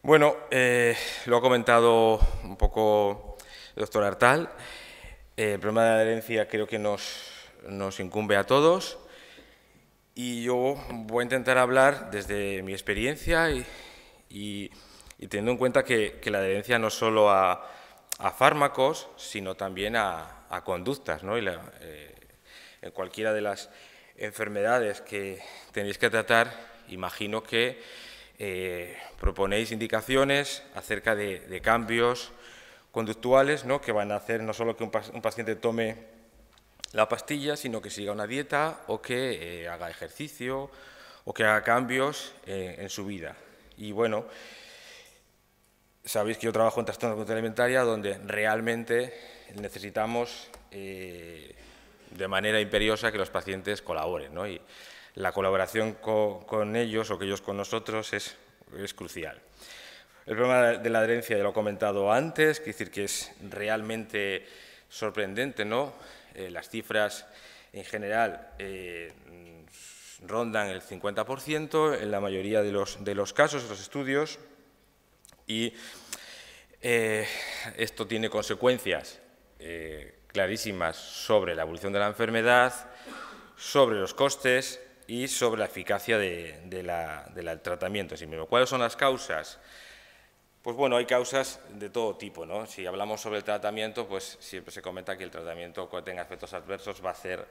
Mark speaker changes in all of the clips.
Speaker 1: Bueno, lo ha comentado un poco el doctor Artal. El problema de la adherencia creo que nos incumbe a todos y yo voy a intentar hablar desde mi experiencia y teniendo en cuenta que la adherencia no solo a fármacos, sino también a conductas, ¿no? En cualquiera de las enfermedades que tenéis que tratar, imagino que proponéis indicaciones acerca de cambios conductuales, ¿no? Que van a hacer no solo que un paciente tome la pastilla, sino que siga una dieta o que haga ejercicio o que haga cambios en su vida. Y bueno, sabéis que yo trabajo en trastornos de conducta alimentaria donde realmente necesitamos de manera imperiosa que los pacientes colaboren, ¿no? Y la colaboración con ellos o que ellos con nosotros es crucial. El problema de la adherencia ya lo he comentado antes, quiere decir que es realmente sorprendente, ¿no? Las cifras en general rondan el 50% en la mayoría de los casos, de los estudios, y esto tiene consecuencias clarísimas sobre la evolución de la enfermedad, sobre los costes y sobre la eficacia del tratamiento en sí mismo. ¿Cuáles son las causas? Pues bueno, hay causas de todo tipo, ¿no? Si hablamos sobre el tratamiento, pues siempre se comenta que el tratamiento que tenga efectos adversos va a hacer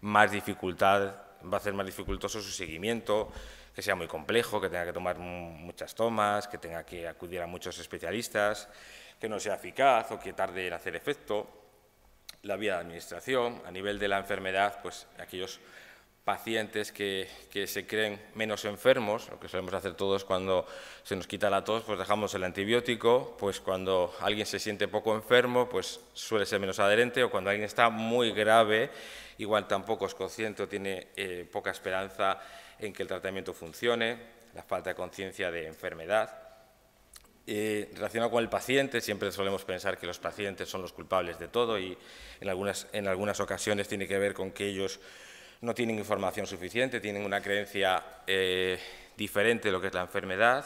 Speaker 1: más dificultoso su seguimiento, que sea muy complejo, que tenga que tomar muchas tomas, que tenga que acudir a muchos especialistas, que no sea eficaz o que tarde en hacer efecto. La vía de administración, a nivel de la enfermedad, pues aquellos pacientes que se creen menos enfermos, lo que solemos hacer todos cuando se nos quita la tos, pues dejamos el antibiótico, pues cuando alguien se siente poco enfermo, pues suele ser menos adherente, o cuando alguien está muy grave, igual tampoco es consciente o tiene poca esperanza en que el tratamiento funcione, la falta de conciencia de enfermedad. Relacionado con el paciente, siempre solemos pensar que los pacientes son los culpables de todo y en algunas ocasiones tiene que ver con que ellos no tienen información suficiente, tienen una creencia diferente de lo que es la enfermedad.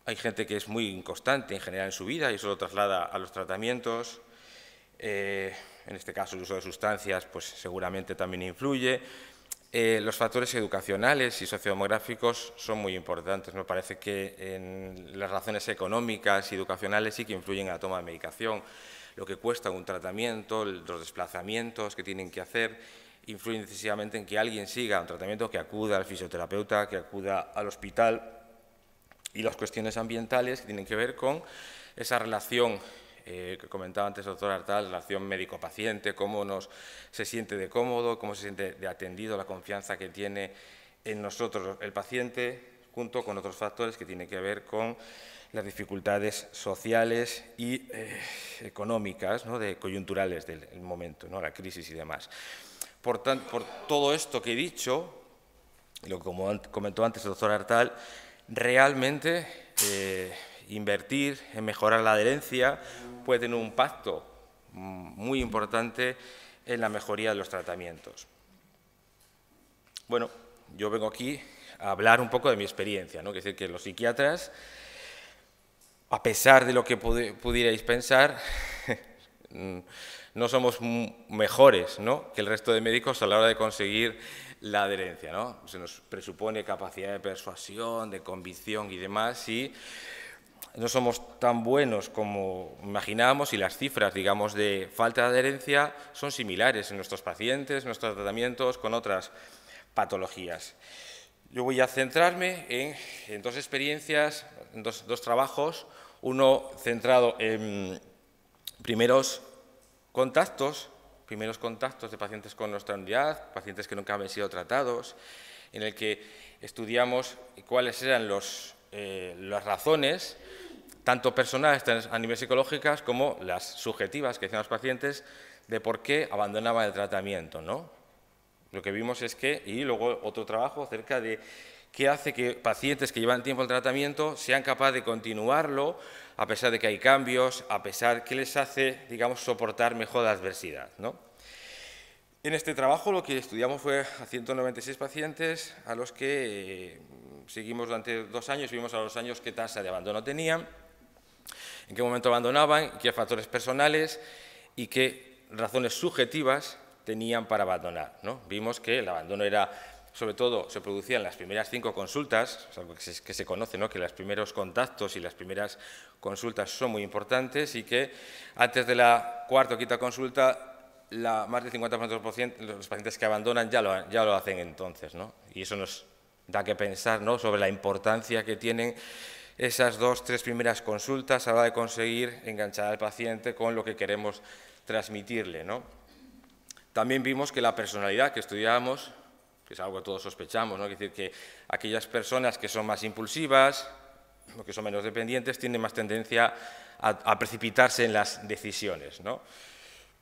Speaker 1: Hay gente que es muy inconstante en general en su vida y eso lo traslada a los tratamientos. En este caso, el uso de sustancias pues, seguramente también influye. Los factores educacionales y sociodemográficos son muy importantes. Me parece que en las razones económicas y educacionales sí que influyen en la toma de medicación. Lo que cuesta un tratamiento, los desplazamientos que tienen que hacer, influyen decisivamente en que alguien siga un tratamiento, que acuda al fisioterapeuta, que acuda al hospital, y las cuestiones ambientales que tienen que ver con esa relación que comentaba antes el doctor Artal, relación médico-paciente, cómo se siente de cómodo, cómo se siente de atendido, la confianza que tiene en nosotros el paciente, junto con otros factores que tienen que ver con las dificultades sociales y económicas, ¿no? Coyunturales del momento, ¿no? La crisis y demás. Por todo esto que he dicho, y lo que comentó antes el doctor Artal, realmente invertir en mejorar la adherencia puede tener un impacto muy importante en la mejoría de los tratamientos. Bueno, yo vengo aquí a hablar un poco de mi experiencia, ¿no? Es decir, que los psiquiatras, a pesar de lo que pudierais pensar, no somos mejores, ¿no?, que el resto de médicos a la hora de conseguir la adherencia, ¿no? Se nos presupone capacidad de persuasión, de convicción y demás, y no somos tan buenos como imaginábamos y las cifras, digamos, de falta de adherencia son similares en nuestros pacientes, en nuestros tratamientos con otras patologías. Yo voy a centrarme en dos experiencias, en dos trabajos, uno centrado en primeros contactos de pacientes con nuestra unidad, pacientes que nunca habían sido tratados, en el que estudiamos cuáles eran las razones, tanto personales a nivel psicológicas, como las subjetivas que decían los pacientes, de por qué abandonaban el tratamiento, ¿no? Lo que vimos es que, y luego otro trabajo acerca de qué hace que pacientes que llevan tiempo el tratamiento sean capaces de continuarlo a pesar de que hay cambios, a pesar que les hace, digamos, soportar mejor la adversidad, ¿no? En este trabajo lo que estudiamos fue a 196 pacientes a los que seguimos durante 2 años, vimos a los años qué tasa de abandono tenían, en qué momento abandonaban, qué factores personales y qué razones subjetivas tenían para abandonar, ¿no? Vimos que el abandono era, sobre todo, se producía en las primeras 5 consultas, algo que se conoce, ¿no? Que los primeros contactos y las primeras consultas son muy importantes y que antes de la 4ª o 5ª consulta más del 50% de los pacientes que abandonan ya lo hacen entonces, ¿no? Y eso nos da que pensar, ¿no? Sobre la importancia que tienen esas 2 o 3 primeras consultas a la hora de conseguir enganchar al paciente con lo que queremos transmitirle, ¿no? También vimos que la personalidad que estudiábamos, que es algo que todos sospechamos, ¿no? Es decir, que aquellas personas que son más impulsivas o que son menos dependientes tienen más tendencia a precipitarse en las decisiones, ¿no?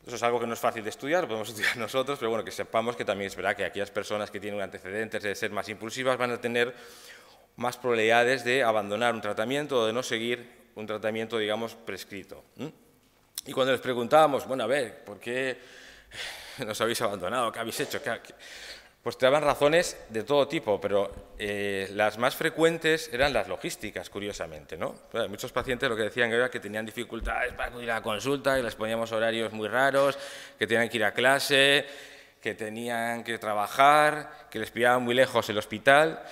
Speaker 1: Eso es algo que no es fácil de estudiar, lo podemos estudiar nosotros, pero bueno, que sepamos que también es verdad que aquellas personas que tienen antecedentes de ser más impulsivas van a tener más probabilidades de abandonar un tratamiento o de no seguir un tratamiento, digamos, prescrito. Y cuando les preguntábamos, bueno, a ver, ¿por qué nos habéis abandonado? ¿Qué habéis hecho? Pues te daban razones de todo tipo, pero las más frecuentes eran las logísticas, curiosamente, ¿no? Muchos pacientes lo que decían era que tenían dificultades para acudir a la consulta y les poníamos horarios muy raros, que tenían que ir a clase, que tenían que trabajar, que les pillaban muy lejos el hospital.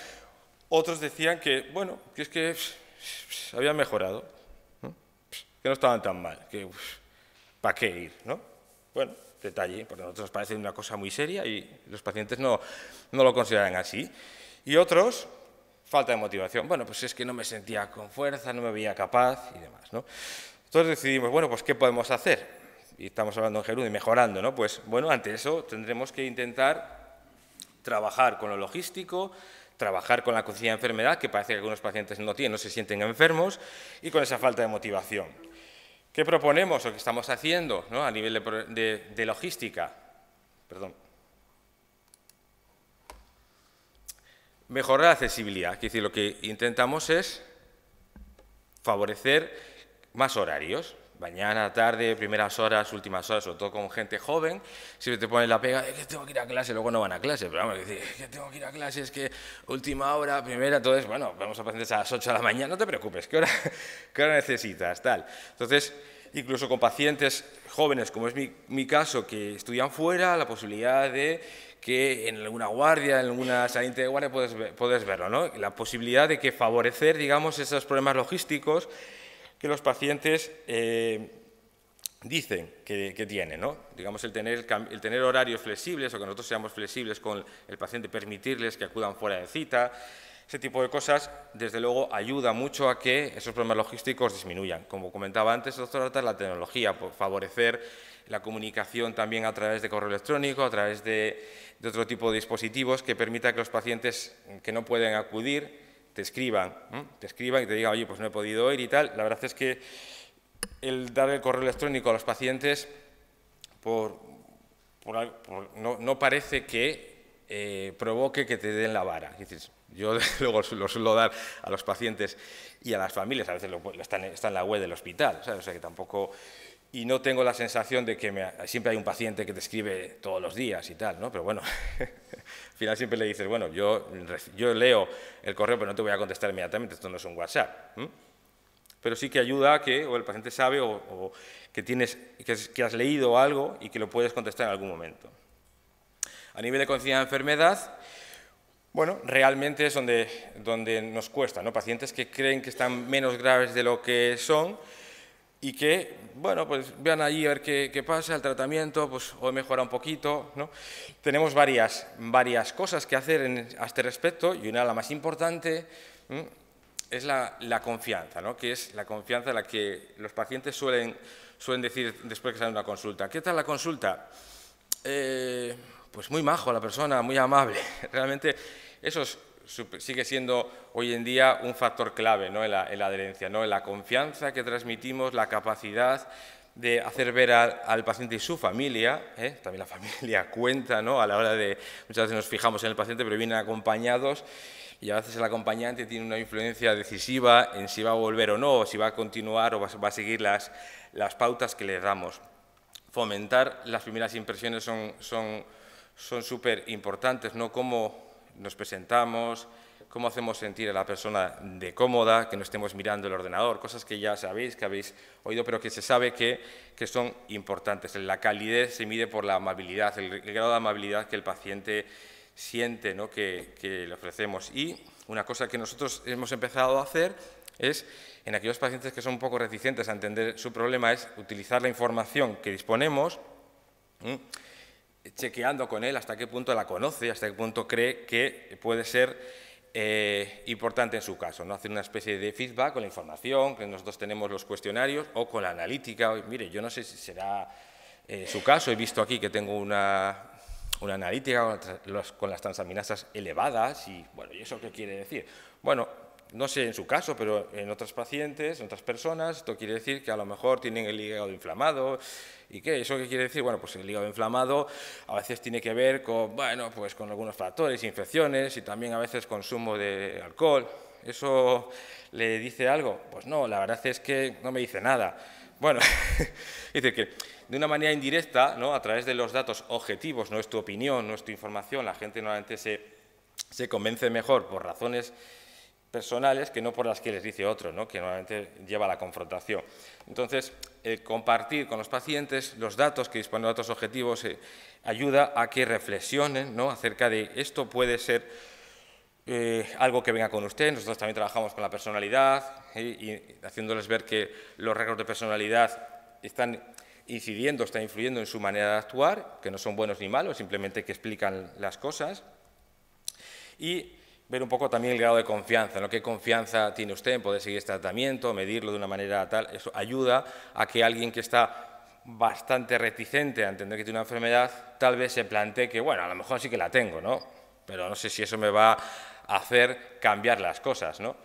Speaker 1: Otros decían que, bueno, que es que habían mejorado, ¿no? Que no estaban tan mal, que ¿para qué ir, no? Bueno, detalle, porque a nosotros nos parece una cosa muy seria y los pacientes no lo consideran así. Y otros, falta de motivación. Bueno, pues es que no me sentía con fuerza, no me veía capaz y demás, ¿no? Entonces decidimos, bueno, pues ¿qué podemos hacer? Y estamos hablando en Gerundio y mejorando, ¿no? Pues bueno, ante eso tendremos que intentar trabajar con lo logístico, trabajar con la conciencia de enfermedad, que parece que algunos pacientes no tienen, no se sienten enfermos, y con esa falta de motivación. ¿Qué proponemos o qué estamos haciendo, ¿no? A nivel de logística? Perdón. Mejorar la accesibilidad, es decir, lo que intentamos es favorecer más horarios. Mañana, tarde, primeras horas, últimas horas, sobre todo con gente joven, siempre te ponen la pega, es que tengo que ir a clase, luego no van a clase, pero vamos a decir, es que tengo que ir a clase, es que última hora, primera, entonces, bueno, vamos a pacientes a las 8 de la mañana, no te preocupes, ¿qué hora necesitas? Tal. Entonces, incluso con pacientes jóvenes, como es mi caso, que estudian fuera, la posibilidad de que en alguna guardia, en alguna saliente de guardia puedes verlo, ¿no? La posibilidad de que favorecer, digamos, esos problemas logísticos que los pacientes dicen que tienen, ¿no? Digamos, el tener horarios flexibles o que nosotros seamos flexibles con el paciente, permitirles que acudan fuera de cita, ese tipo de cosas, desde luego, ayuda mucho a que esos problemas logísticos disminuyan. Como comentaba antes, doctor Arta, la tecnología, por favorecer la comunicación también a través de correo electrónico, a través de otro tipo de dispositivos que permita que los pacientes que no pueden acudir te escriban y te digan, oye, pues no he podido ir y tal. La verdad es que el dar el correo electrónico a los pacientes no parece que provoque que te den la vara. Es decir, yo luego lo suelo dar a los pacientes y a las familias, a veces está en la web del hospital, ¿sabes? O sea que tampoco... Y no tengo la sensación de que siempre hay un paciente que te escribe todos los días y tal, ¿no? Pero bueno, al final siempre le dices, bueno, yo leo el correo, pero no te voy a contestar inmediatamente, esto no es un WhatsApp. Pero sí que ayuda a que o el paciente sabe o que has leído algo y que lo puedes contestar en algún momento. A nivel de conciencia de enfermedad, bueno, realmente es donde nos cuesta, ¿no? Pacientes que creen que están menos graves de lo que son y que, bueno, pues vean allí a ver qué pasa, el tratamiento, pues hoy mejora un poquito, ¿no? Tenemos varias cosas que hacer a este respecto y la más importante es la confianza, ¿no? Que es la confianza en la que los pacientes suelen decir después que salen de una consulta. ¿Qué tal la consulta? Pues muy majo la persona, muy amable. Realmente eso sigue siendo hoy en día un factor clave, ¿no? en la adherencia, ¿no? La confianza que transmitimos, la capacidad de hacer ver al paciente y su familia, también la familia cuenta, ¿no? A la hora de, muchas veces nos fijamos en el paciente, pero vienen acompañados y a veces el acompañante tiene una influencia decisiva en si va a volver o no, o si va a continuar o va a seguir las pautas que le damos. Fomentar las primeras impresiones son súper importantes, ¿no? Cómo nos presentamos, cómo hacemos sentir a la persona de cómoda, que no estemos mirando el ordenador, cosas que ya sabéis, que habéis oído, pero que se sabe que son importantes. La calidez se mide por la amabilidad, el grado de amabilidad que el paciente siente, ¿no?, que le ofrecemos. Y una cosa que nosotros hemos empezado a hacer es, en aquellos pacientes que son un poco reticentes a entender su problema, es utilizar la información que disponemos, chequeando con él hasta qué punto la conoce, hasta qué punto cree que puede ser importante en su caso, ¿no? Hacer una especie de feedback con la información, que nosotros tenemos los cuestionarios, o con la analítica. Mire, yo no sé si será su caso, he visto aquí que tengo una analítica con las transaminasas elevadas, y bueno, ¿y eso qué quiere decir? Bueno, no sé en su caso, pero en otros pacientes, en otras personas, esto quiere decir que a lo mejor tienen el hígado inflamado. ¿Y qué? ¿Eso qué quiere decir? Bueno, pues el hígado inflamado a veces tiene que ver con, bueno, pues con algunos factores, infecciones, y también a veces consumo de alcohol. ¿Eso le dice algo? Pues no, la verdad es que no me dice nada. Bueno, dice que de una manera indirecta, ¿no?, a través de los datos objetivos, no es tu opinión, no es tu información, la gente normalmente se convence mejor por razones personales que no por las que les dice otro, ¿no?, que normalmente lleva a la confrontación. Entonces, compartir con los pacientes los datos que disponen de datos objetivos ayuda a que reflexionen, ¿no?, acerca de esto puede ser algo que venga con usted. Nosotros también trabajamos con la personalidad y haciéndoles ver que los rasgos de personalidad están incidiendo, están influyendo en su manera de actuar, que no son buenos ni malos, simplemente que explican las cosas. Y ver un poco también el grado de confianza, ¿no? ¿Qué confianza tiene usted en poder seguir este tratamiento, medirlo de una manera tal? Eso ayuda a que alguien que está bastante reticente a entender que tiene una enfermedad, tal vez se plantee que, bueno, a lo mejor sí que la tengo, ¿no?, pero no sé si eso me va a hacer cambiar las cosas, ¿no?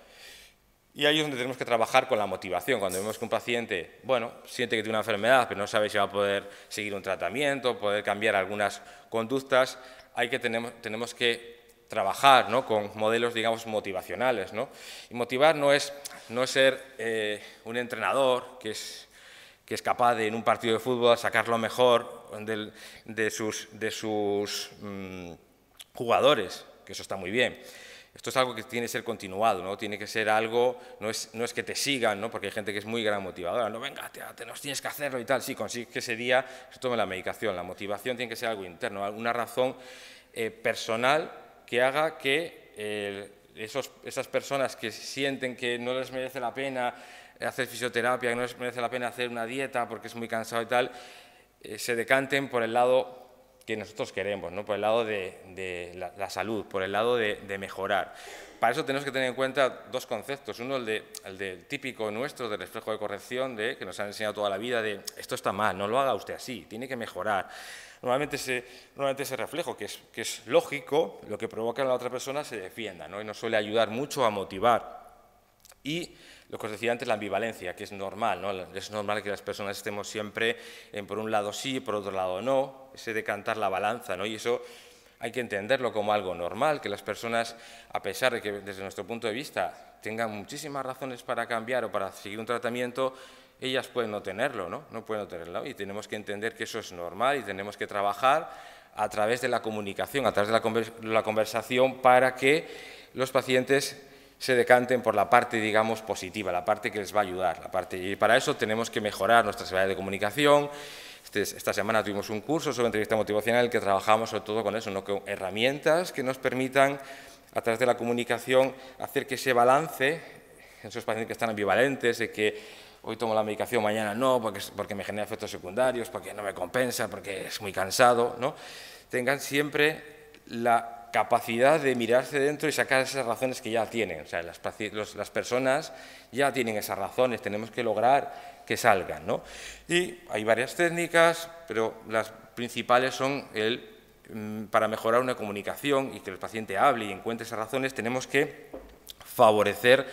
Speaker 1: Y ahí es donde tenemos que trabajar con la motivación. Cuando vemos que un paciente, bueno, siente que tiene una enfermedad, pero no sabe si va a poder seguir un tratamiento, poder cambiar algunas conductas, tenemos que trabajar, ¿no?, con modelos, digamos, motivacionales, ¿no? Y motivar no es ser un entrenador que es capaz de, en un partido de fútbol, sacar lo mejor de sus jugadores, que eso está muy bien. Esto es algo que tiene que ser continuado, ¿no? Tiene que ser algo, no es que te sigan, ¿no?, porque hay gente que es muy gran motivadora, no, venga, te nos tienes que hacerlo y tal. Sí, consigue que ese día se tome la medicación. La motivación tiene que ser algo interno, alguna razón personal que haga que esas personas que sienten que no les merece la pena hacer fisioterapia, que no les merece la pena hacer una dieta porque es muy cansado y tal, se decanten por el lado que nosotros queremos, ¿no?, por el lado de la salud, por el lado de mejorar. Para eso tenemos que tener en cuenta dos conceptos. Uno, el típico nuestro de reflejo de corrección, que nos han enseñado toda la vida, de esto está mal, no lo haga usted así, tiene que mejorar. Normalmente ese reflejo, que es lógico, lo que provoca en la otra persona se defienda, ¿no?, y nos suele ayudar mucho a motivar. Y lo que os decía antes, la ambivalencia, que es normal, ¿no? Es normal que las personas estemos siempre por un lado sí, por otro lado no, ese decantar la balanza, ¿no? Y eso hay que entenderlo como algo normal, que las personas, a pesar de que desde nuestro punto de vista tengan muchísimas razones para cambiar o para seguir un tratamiento, ellas pueden no tenerlo, ¿no? No pueden no tenerlo, y tenemos que entender que eso es normal y tenemos que trabajar a través de la comunicación, a través de la conversación, para que los pacientes se decanten por la parte, digamos, positiva, la parte que les va a ayudar. Y para eso tenemos que mejorar nuestras habilidades de comunicación. Esta semana tuvimos un curso sobre entrevista motivacional en el que trabajamos sobre todo con eso, ¿no?, con herramientas que nos permitan, a través de la comunicación, hacer que ese balance, en esos pacientes que están ambivalentes, de que hoy tomo la medicación, mañana no, porque me genera efectos secundarios, porque no me compensa, porque es muy cansado, ¿no?, tengan siempre la capacidad de mirarse dentro y sacar esas razones que ya tienen. O sea, las personas ya tienen esas razones, tenemos que lograr que salgan, ¿no? Y hay varias técnicas, pero las principales son para mejorar una comunicación y que el paciente hable y encuentre esas razones, tenemos que favorecer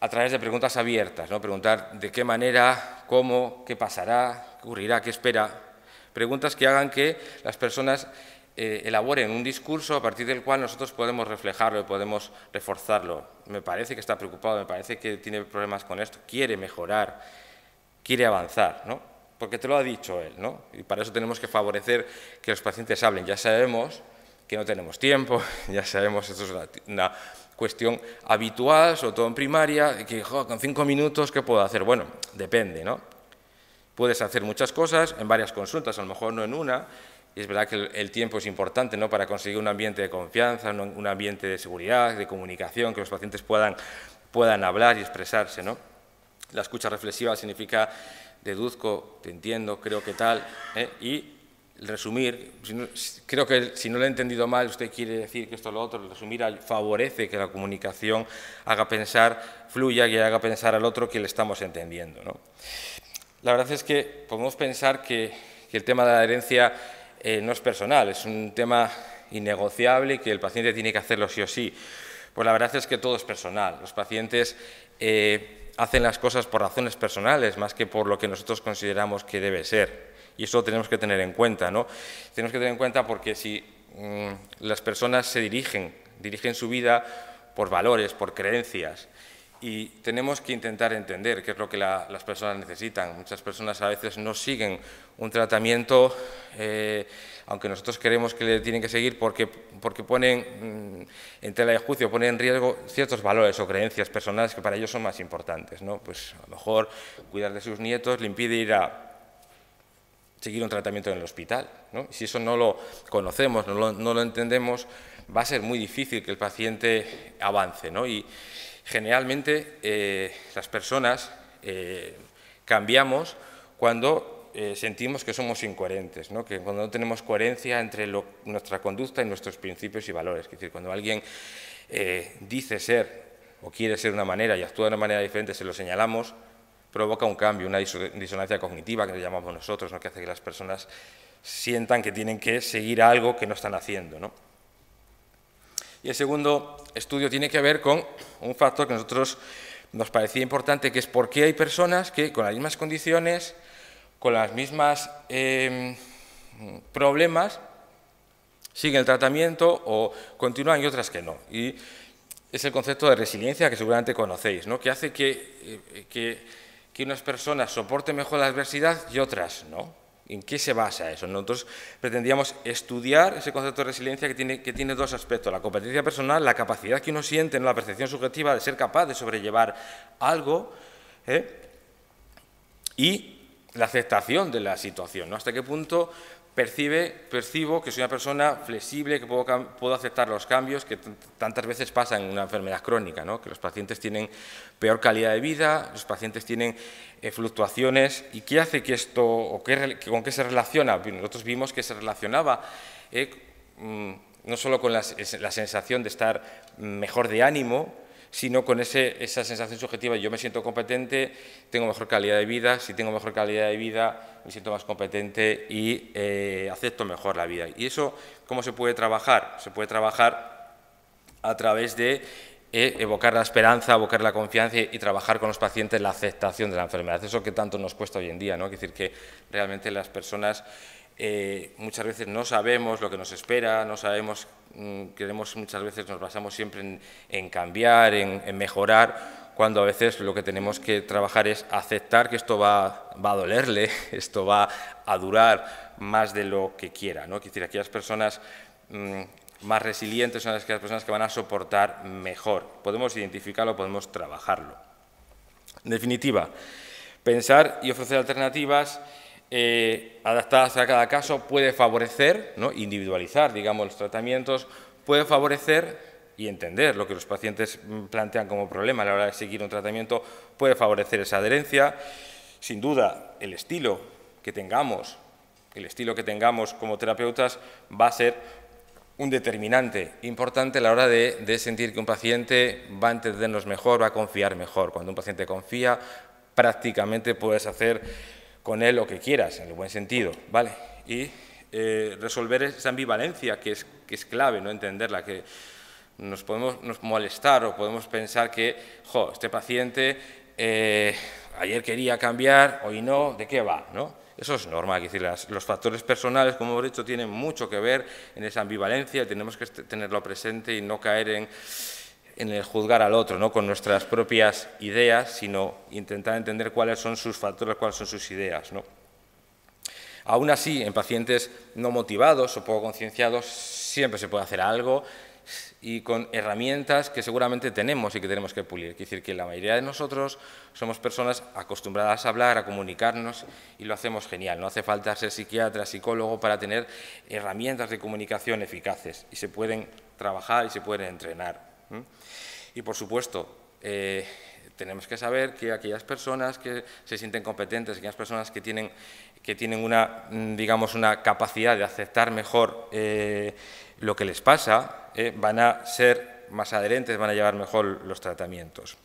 Speaker 1: a través de preguntas abiertas, ¿no? Preguntar de qué manera, cómo, qué pasará, qué ocurrirá, qué espera. Preguntas que hagan que las personas elaboren un discurso a partir del cual nosotros podemos reflejarlo y podemos reforzarlo. Me parece que está preocupado, me parece que tiene problemas con esto, quiere mejorar, quiere avanzar, ¿no? Porque te lo ha dicho él, ¿no? Y para eso tenemos que favorecer que los pacientes hablen. Ya sabemos que no tenemos tiempo, ya sabemos, esto es una cuestión habitual, sobre todo en primaria, que con 5 minutos, ¿qué puedo hacer? Bueno, depende, ¿no? Puedes hacer muchas cosas en varias consultas, a lo mejor no en una, y es verdad que el tiempo es importante, ¿no?, para conseguir un ambiente de confianza, un ambiente de seguridad, de comunicación, que los pacientes puedan hablar y expresarse, ¿no? La escucha reflexiva significa deduzco, te entiendo, creo que tal, y resumir, creo que si no lo he entendido mal, usted quiere decir que esto o lo otro, resumir favorece que la comunicación haga pensar, fluya y haga pensar al otro que le estamos entendiendo, ¿no? La verdad es que podemos pensar que el tema de la adherencia no es personal, es un tema innegociable y que el paciente tiene que hacerlo sí o sí. Pues la verdad es que todo es personal. Los pacientes hacen las cosas por razones personales más que por lo que nosotros consideramos que debe ser. Y eso lo tenemos que tener en cuenta, ¿no? Tenemos que tener en cuenta porque si las personas se dirigen su vida por valores, por creencias, y tenemos que intentar entender qué es lo que las personas necesitan. Muchas personas a veces no siguen un tratamiento, aunque nosotros queremos que le tienen que seguir porque ponen en tela de juicio, ponen en riesgo ciertos valores o creencias personales que para ellos son más importantes, ¿no? Pues a lo mejor cuidar de sus nietos le impide ir a seguir un tratamiento en el hospital, ¿no? Y si eso no lo conocemos, no lo entendemos, va a ser muy difícil que el paciente avance, ¿no? Y generalmente las personas cambiamos cuando sentimos que somos incoherentes, ¿no? Que cuando no tenemos coherencia entre nuestra conducta y nuestros principios y valores. Es decir, cuando alguien dice ser o quiere ser de una manera y actúa de una manera diferente, se lo señalamos, provoca un cambio, una disonancia cognitiva que le llamamos nosotros, ¿no?, que hace que las personas sientan que tienen que seguir algo que no están haciendo, ¿no? Y el segundo estudio tiene que ver con un factor que a nosotros nos parecía importante, que es por qué hay personas que con las mismas condiciones, con las mismas problemas, siguen el tratamiento o continúan y otras que no. Y es el concepto de resiliencia que seguramente conocéis, ¿no?, que hace que unas personas soporten mejor la adversidad y otras no. ¿En qué se basa eso? Nosotros pretendíamos estudiar ese concepto de resiliencia que tiene dos aspectos: la competencia personal, la capacidad que uno siente, ¿no?, la percepción subjetiva de ser capaz de sobrellevar algo, y la aceptación de la situación, ¿no? Hasta qué punto percibo que soy una persona flexible, que puedo aceptar los cambios que tantas veces pasan en una enfermedad crónica, ¿no? Que los pacientes tienen peor calidad de vida, los pacientes tienen fluctuaciones. ¿Y qué hace que esto, o con qué se relaciona? Nosotros vimos que se relacionaba no solo con la sensación de estar mejor de ánimo, sino con esa sensación subjetiva de yo me siento competente, tengo mejor calidad de vida, si tengo mejor calidad de vida me siento más competente y acepto mejor la vida. ¿Y eso cómo se puede trabajar? Se puede trabajar a través de evocar la esperanza, evocar la confianza y trabajar con los pacientes la aceptación de la enfermedad. Eso que tanto nos cuesta hoy en día, ¿no? Es decir, que realmente las personas muchas veces no sabemos lo que nos espera, no sabemos, muchas veces nos basamos siempre en cambiar, en mejorar, cuando a veces lo que tenemos que trabajar es aceptar que esto va a dolerle, esto va a durar más de lo que quiera, ¿no? Es decir, aquellas personas más resilientes son aquellas personas que van a soportar mejor. Podemos identificarlo, podemos trabajarlo. En definitiva, pensar y ofrecer alternativas adaptadas a cada caso puede favorecer, ¿no?, individualizar, digamos, los tratamientos, puede favorecer y entender lo que los pacientes plantean como problema a la hora de seguir un tratamiento, puede favorecer esa adherencia. Sin duda, el estilo que tengamos como terapeutas va a ser un determinante importante a la hora de sentir que un paciente va a entendernos mejor, va a confiar mejor. Cuando un paciente confía, prácticamente puedes hacer con él lo que quieras, en el buen sentido, ¿vale? Y resolver esa ambivalencia que es clave, ¿no?, entenderla, que nos podemos molestar o podemos pensar que, este paciente ayer quería cambiar, hoy no, ¿de qué va?, ¿no? Eso es normal, es decir, los factores personales, como hemos dicho, tienen mucho que ver en esa ambivalencia, tenemos que tenerlo presente y no caer en el juzgar al otro, ¿no?, con nuestras propias ideas, sino intentar entender cuáles son sus factores, cuáles son sus ideas, ¿no? Aún así, en pacientes no motivados o poco concienciados, siempre se puede hacer algo y con herramientas que seguramente tenemos y que tenemos que pulir. Es decir, que la mayoría de nosotros somos personas acostumbradas a hablar, a comunicarnos y lo hacemos genial. No hace falta ser psiquiatra, psicólogo para tener herramientas de comunicación eficaces y se pueden trabajar y se pueden entrenar. Y, por supuesto, tenemos que saber que aquellas personas que se sienten competentes, aquellas personas que tienen una, digamos, una capacidad de aceptar mejor lo que les pasa, van a ser más adherentes, van a llevar mejor los tratamientos.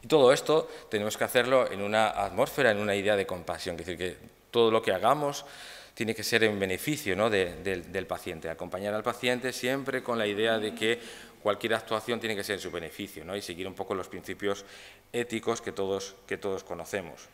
Speaker 1: Y todo esto tenemos que hacerlo en una atmósfera, en una idea de compasión, es decir, que todo lo que hagamos tiene que ser en beneficio, ¿no?, del paciente, acompañar al paciente siempre con la idea de que cualquier actuación tiene que ser en su beneficio, ¿no?, y seguir un poco los principios éticos que todos conocemos.